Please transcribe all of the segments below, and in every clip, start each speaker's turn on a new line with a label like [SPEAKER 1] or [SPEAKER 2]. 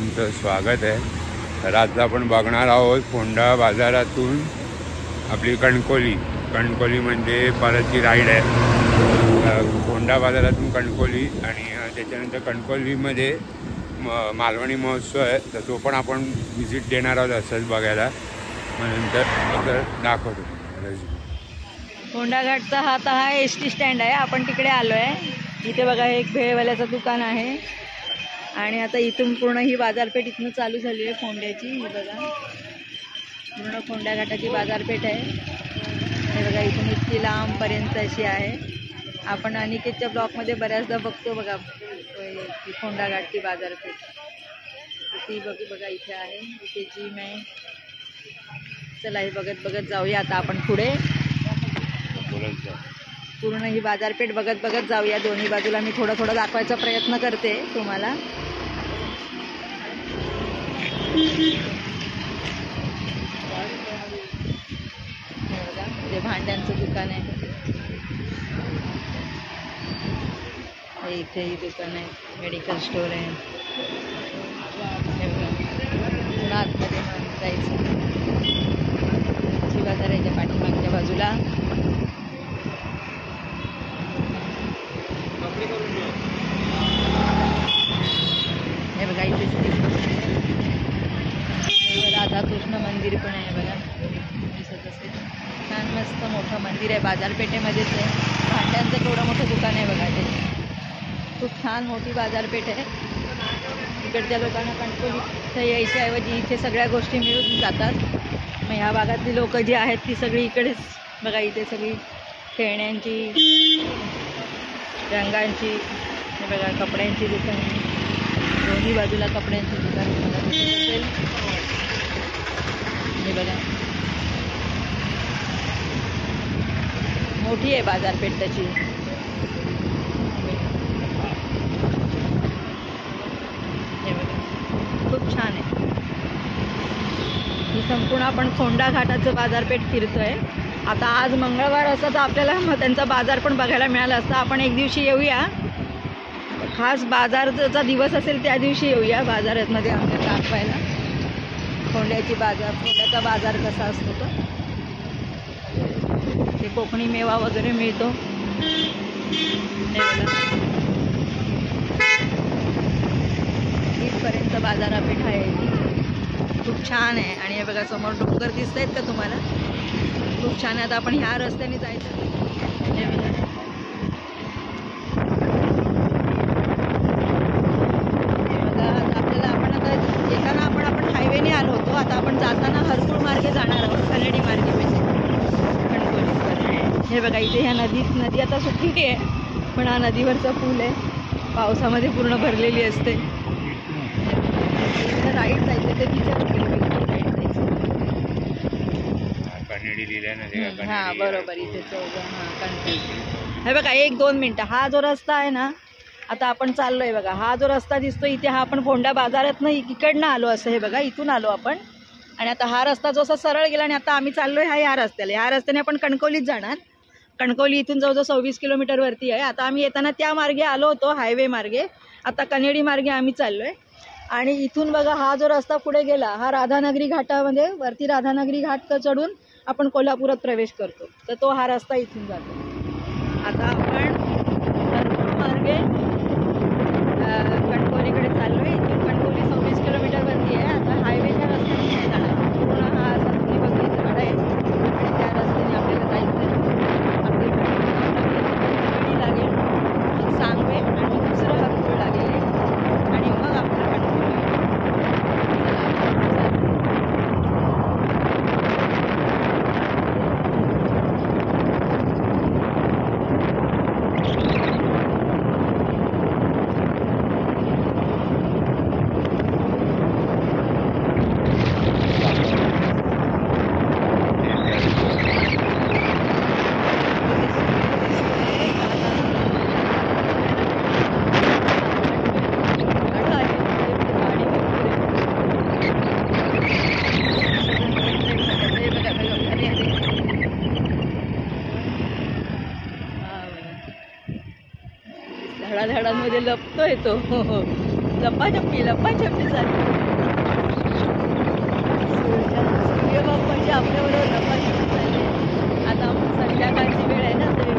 [SPEAKER 1] तुमचं स्वागत आहे। तर आज आपण बघणार आहोत फोंडा बाजारातून आपली कणकोली म्हणजे परतची राईड आहे। फोंडा बाजारातून कणकोली आणि त्याच्यानंतर कणकोलीमध्ये मालवणी महोत्सव आहे, तर तो पण आपण व्हिजिट देणार आहोत असंच बघायला। मग नंतर दाखवतो।
[SPEAKER 2] फोंडा घाटचा हा एसटी स्टँड आहे, आपण तिकडे आलो आहे। इथे बघा एक भेळवाल्याचं दुकान आहे आणि आता इथून पूर्ण ही बाजारपेठ इथून चालू झाली आहे फोंड्याची। ही बघा पूर्ण फोंडा घाटाची बाजारपेठ आहे। हे बघा इथून इतकी लांबपर्यंत अशी आहे। आपण अनिकेतच्या ब्लॉकमध्ये बऱ्याचदा बघतो बघा की फोंडा घाटची बाजारपेठ। ती बघा इथे आहे, इथे जिम आहे। चला हे बघत जाऊया आता आपण पुढे। पूर्ण ही बाजारपेठ बघत जाऊया। दोन्ही बाजूला मी थोडं दाखवायचा प्रयत्न करते तुम्हाला। हे भांड्यांचं दुकान आहे, इथे ही दुकान आहे, मेडिकल स्टोर आहे। आतमध्ये जायचं बाजाराच्या पाठीमागच्या बाजूला हे बघा इथे राधाकृष्ण मंदिर पण आहे बघा, दिसत असेल। छान मस्त मोठं मंदिर आहे, बाजारपेठेमध्येच आहे। भांड्यांचं केवढं मोठं दुकान आहे बघा ते, खूप छान मोठी बाजारपेठ आहे। इकडच्या लोकांना कणकोली यायच्या ऐवजी इथे सगळ्या गोष्टी मिळून जातात। मग ह्या भागातली लोक जी आहेत ती सगळी इकडेच बघा, इथे सगळी खेळण्यांची, रंगांची, हे बघा कपड्यांची दुकान, दोन्ही बाजूला कपड्यांची दुकान मला दिसत असेल। हे बघा मोठी आहे बाजारपेठ त्याची। हे बघा खूप छान आहे ही संपूर्ण आपण फोंडा घाटाचं बाजारपेठ फिरतोय। आता आज मंगळवार असता तर आपल्याला त्यांचा बाजार पण बघायला मिळाला असता। आपण एक दिवशी येऊया, खास बाजारचा दिवस असेल त्या दिवशी येऊया बाजारामध्ये आपल्याला दाखवायला फोंड्याचा बाजार कसा असतो तो। ते कोकणी मेवा वगैरे मिळतो। इथपर्यंत बाजारपेठ आहे, खूप छान आहे। आणि हे बघा समोर डोंगर दिसत आहेत का तुम्हाला, खूप छान आहे। आता आपण ह्या रस्त्याने जायचं। हे बघा आपल्याला आपण येताना आपण हायवेने आलो होतो, आता आपण जाताना हरकुळ मार्गे जाणार आहोत, कनेडी मार्गे म्हणजे कणकोलीवर। हे बघा इथे ह्या नदी आता सुकली आहे, पण हा नदीवरचा पूल आहे, पावसामध्ये पूर्ण भरलेली असते। राईट जायचं ते तिच्या हा बरोबर इथे कणकोली। हे बघा 1-2 मिनटं, हा जो रस्ता आहे ना आता आपण चाललोय बघा, हा जो रस्ता दिसतो इथे, हा आपण फोंडा बाजारातनं इकडनं आलो असं। हे बघा इथून आलो आपण आणि आता हा रस्ता जो असा सरळ गेला आणि आता आम्ही चाललोय ह्या रस्त्याने आपण कणकोलीत जाणार। कणकोली इथून जवळजवळ 26 किलोमीटर वरती आहे। आता आम्ही येताना त्या मार्गे आलो होतो हायवे मार्गे, आता कनेडी मार्गे आम्ही चाललोय। आणि इथून बघा हा जो रस्ता पुढे गेला हा राधानगरी घाटामध्ये वरती राधानगरी घाट चढून आपण कोल्हापुरात प्रवेश करतो, तर तो हा रस्ता इथून जातो। आता आपण हरकुळ मार्गे कणकोलीकडे चाललोय। इथून कणकोली 26 किलोमीटर वरती आहे। आता हायवेच्या रस्त्याने नाही जाणार, पूर्ण हा असा तुम्ही बघितलं झाड आहे आणि त्या रस्त्याने आपल्याला जायचं। आपली कणकोली लागेल, मग सांगवे आणि दुसरं हरकुळ लागेल आणि मग आपलं कणकोली। झाडांमध्ये लपतोय तो लपाछपी सारखी सूर्यबाप्पाची आपल्याबरोबर लपाछपी चालली. आता संध्याकाळची वेळ आहे ना तर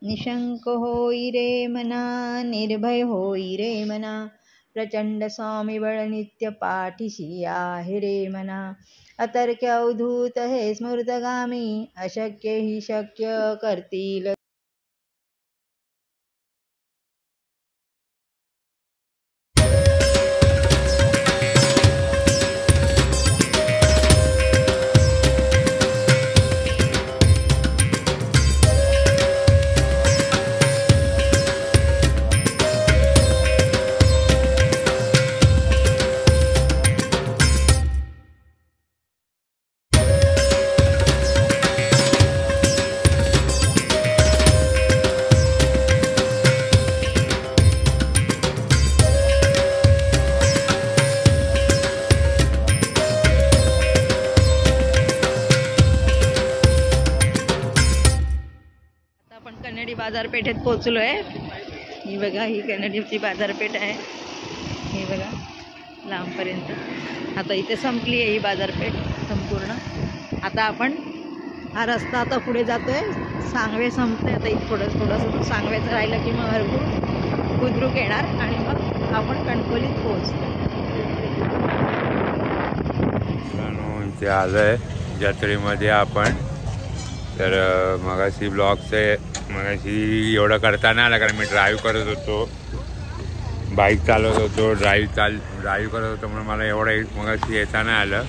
[SPEAKER 2] निशंक होई रे मना, निर्भय होई रे मना, प्रचंड स्वामीबळ नित्य पाठीशी आहे रे मना. अतर्क्य अवधूत हे स्मृतगामी, अशक्य ही शक्य करतील. कन्नडी बाजारपेठेत पोहोचलोय. ही बघा, ही कन्नडीची बाजारपेठ आहे. ही बघा लांबपर्यंत. आता इथे संपली आहे ही बाजारपेठ संपूर्ण. आता आपण हा रस्ता आता पुढे जातोय. सांगवे संपते. आता इथे थोडंसं सांगवेचं राहिलं की मग हरपूर बुद्रुक येणार आणि मग आपण कणकोलीत पोहोचतो.
[SPEAKER 1] इथे आलोय जत्रेमध्ये आपण. तर मगाशी मगाशी एवढं करता नाही आला कारण मी ड्राईव्ह करत होतो, बाईक चालवत होतो, ड्राईव्ह करत होतो म्हणून मला एवढं मगाशी येता नाही आलं.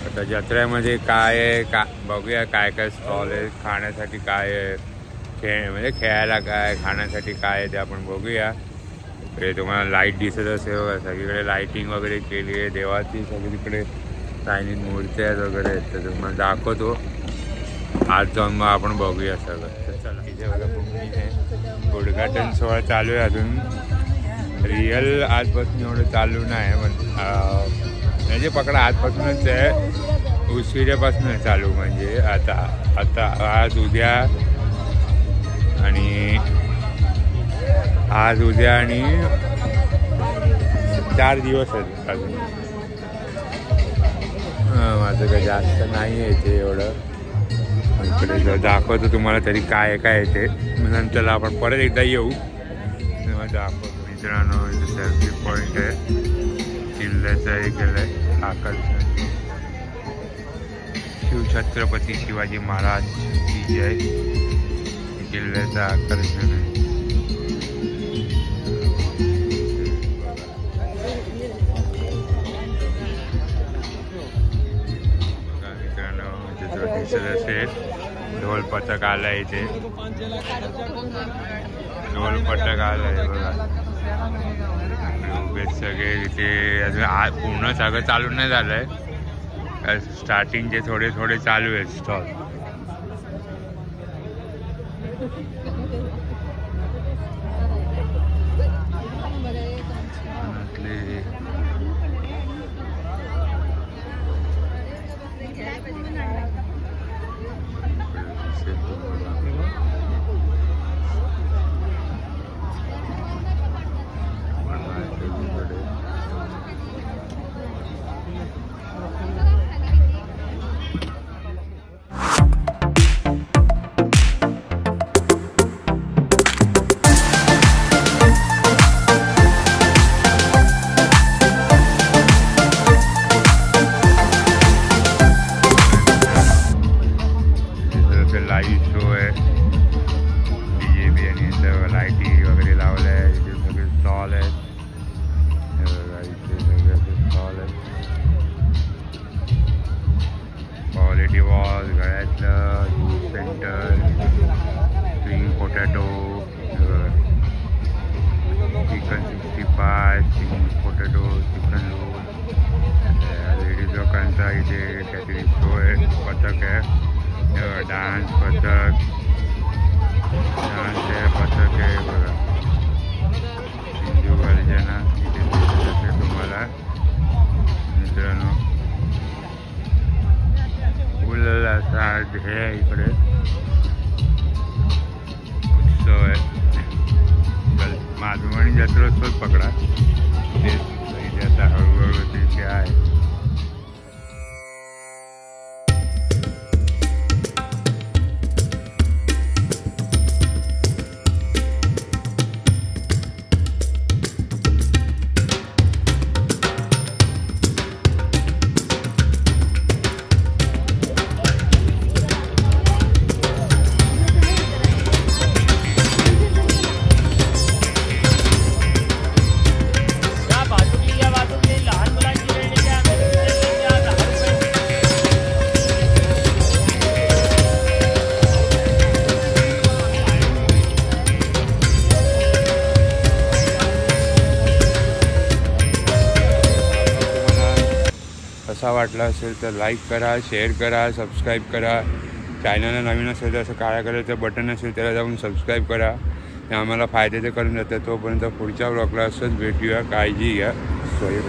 [SPEAKER 1] आता जत्रेमध्ये काय आहे बघूया, काय काय स्टॉल आहे, खाण्यासाठी काय आहे, म्हणजे खेळायला काय, खाण्यासाठी काय आहे ते आपण बघूया. इकडे तुम्हाला लाईट दिसत असेल बघा, सगळीकडे लाईटिंग वगैरे केली आहे देवाची. सगळीकडे चायनीज मूर्त्या वगैरे आहेत, तर तुम्हाला दाखवतो. आज जाऊन मग आपण बघूया सगळं. तर चला, इथे बघा बुकिंग आहे. उद्घाटन सोहळा चालू आहे अजून. रिअल आजपासून एवढं चालू नाही म्हणजे पकडा आजपासूनच आहे. उशिऱ्यापासून चालू म्हणजे आता आज उद्या आणि 4 दिवस आहेत अजून. माझं काही जास्त नाही आहे ते एवढं. इकडे जर दाखवतो तुम्हाला तरी काय काय आहे ते. नंतर आपण परत एकदा येऊ तेव्हा दाखवतो. मित्रांनो इथे सेल्फी पॉईंट आहे. किल्ल्याचं हे केलं आहे आकर्षण. शिवछत्रपती शिवाजी महाराज की जय. किल्ल्याचं आकर्षण आहे. असेल ढोल पथक आला इथे. ढोल पथक आलाय बघा. उभे सगळे इथे. अजून पूर्ण सगळं चालू नाही झालंय. स्टार्टिंगचे थोडे थोडे चालू आहेत स्टॉल. लाईव्ह शो आहे. DJB आणि लाईटी वगैरे लावल्या आहे. इथे सगळे स्टॉल आहेत. इथे सगळे स्टॉल आहेत. क्वालिटी वॉल, गळ्यातलं juice centre, spring potato, chicken 65, spring potato, chicken roll. Ladies लोकांचा इथे काहीतरी शो आहे. पथक आहे. डान्स पथक. डान्स आहे पथक आहे बघा. हिंदू गर्जना इथे दिसत असेल तुम्हाला मित्रांनो. फुल असा हे आहे इकडे. उत्सव आहे. माधवणी जत्रोत्सव पकडा. इथे आता हळूहळू तिथे आहे. कसा वाटला असेल तर लाईक करा, शेअर करा, सबस्क्राईब करा. चॅनलला नवीन असेल तर असं काळ्या कलरचं बटन असेल त्याला जाऊन सबस्क्राईब करा. ते आम्हाला फायद्याचं करून जातं. तोपर्यंत पुढच्या ब्लॉगला असंच भेटूया. काळजी घ्या. सोयी